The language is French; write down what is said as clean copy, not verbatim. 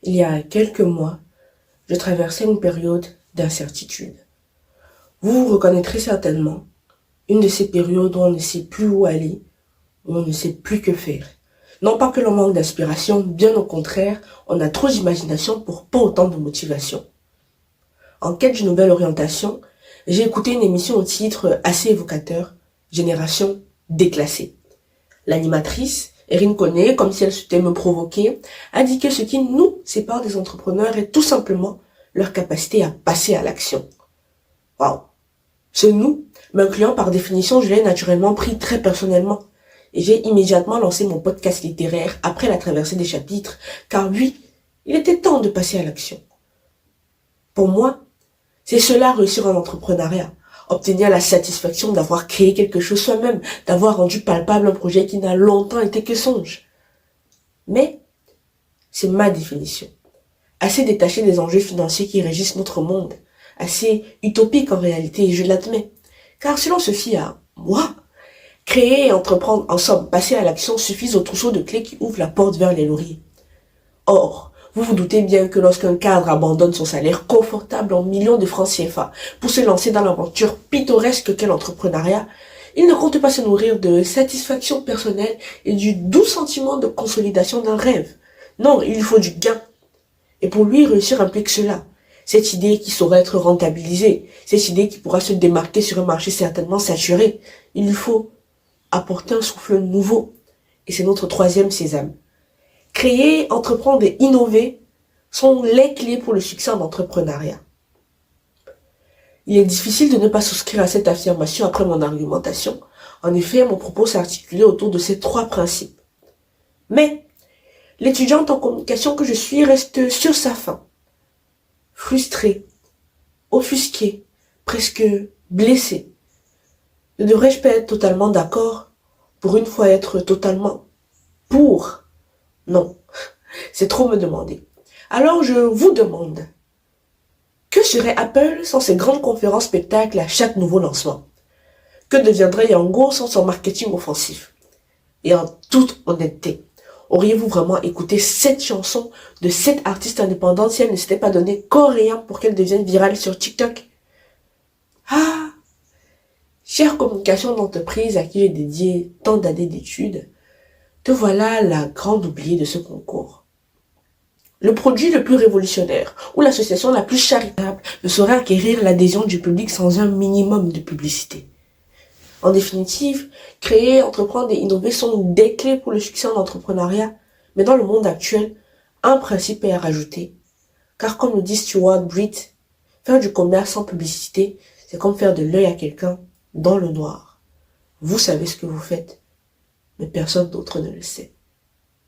Il y a quelques mois, je traversais une période d'incertitude. Vous vous reconnaîtrez certainement, une de ces périodes où on ne sait plus où aller, où on ne sait plus que faire. Non pas que l'on manque d'inspiration, bien au contraire, on a trop d'imagination pour pas autant de motivation. En quête d'une nouvelle orientation, j'ai écouté une émission au titre assez évocateur, Génération déclassée. L'animatrice, Erin Coney, comme si elle souhaitait me provoquer, a dit que ce qui nous sépare des entrepreneurs est tout simplement leur capacité à passer à l'action. Waouh! Ce nous, m'incluant par définition, je l'ai naturellement pris très personnellement. Et j'ai immédiatement lancé mon podcast littéraire après la traversée des chapitres, car oui, il était temps de passer à l'action. Pour moi, c'est cela réussir en entrepreneuriat. Obtenir la satisfaction d'avoir créé quelque chose soi-même, d'avoir rendu palpable un projet qui n'a longtemps été que songe. Mais, c'est ma définition. Assez détachée des enjeux financiers qui régissent notre monde. Assez utopique en réalité, et je l'admets. Car si l'on se fie à moi, créer et entreprendre, en somme, passer à l'action suffisent au trousseau de clés qui ouvre la porte vers les lauriers. Or, vous vous doutez bien que lorsqu'un cadre abandonne son salaire confortable en millions de francs CFA pour se lancer dans l'aventure pittoresque qu'est l'entrepreneuriat, il ne compte pas se nourrir de satisfaction personnelle et du doux sentiment de consolidation d'un rêve. Non, il lui faut du gain. Et pour lui, réussir implique cela. Cette idée qui saura être rentabilisée, cette idée qui pourra se démarquer sur un marché certainement saturé, il lui faut apporter un souffle nouveau. Et c'est notre troisième sésame. Créer, entreprendre et innover sont les clés pour le succès en entrepreneuriat. Il est difficile de ne pas souscrire à cette affirmation après mon argumentation. En effet, mon propos s'articulait autour de ces trois principes. Mais, l'étudiante en communication que je suis reste sur sa faim. Frustrée, offusquée, presque blessée. Ne devrais-je pas être totalement d'accord pour une fois être totalement pour? Non, c'est trop me demander. Alors je vous demande, que serait Apple sans ses grandes conférences spectacles à chaque nouveau lancement? Que deviendrait Yango sans son marketing offensif? Et en toute honnêteté, auriez-vous vraiment écouté cette chanson de cette artiste indépendante si elle ne s'était pas donné corps et âme pour qu'elle devienne virale sur TikTok? Ah, chère communication d'entreprise à qui j'ai dédié tant d'années d'études, te voilà la grande oubliée de ce concours. Le produit le plus révolutionnaire ou l'association la plus charitable ne saurait acquérir l'adhésion du public sans un minimum de publicité. En définitive, créer, entreprendre et innover sont des clés pour le succès en entrepreneuriat, mais dans le monde actuel, un principe est à rajouter. Car comme le dit Stuart Britt, faire du commerce sans publicité, c'est comme faire de l'œil à quelqu'un dans le noir. Vous savez ce que vous faites, mais personne d'autre ne le sait.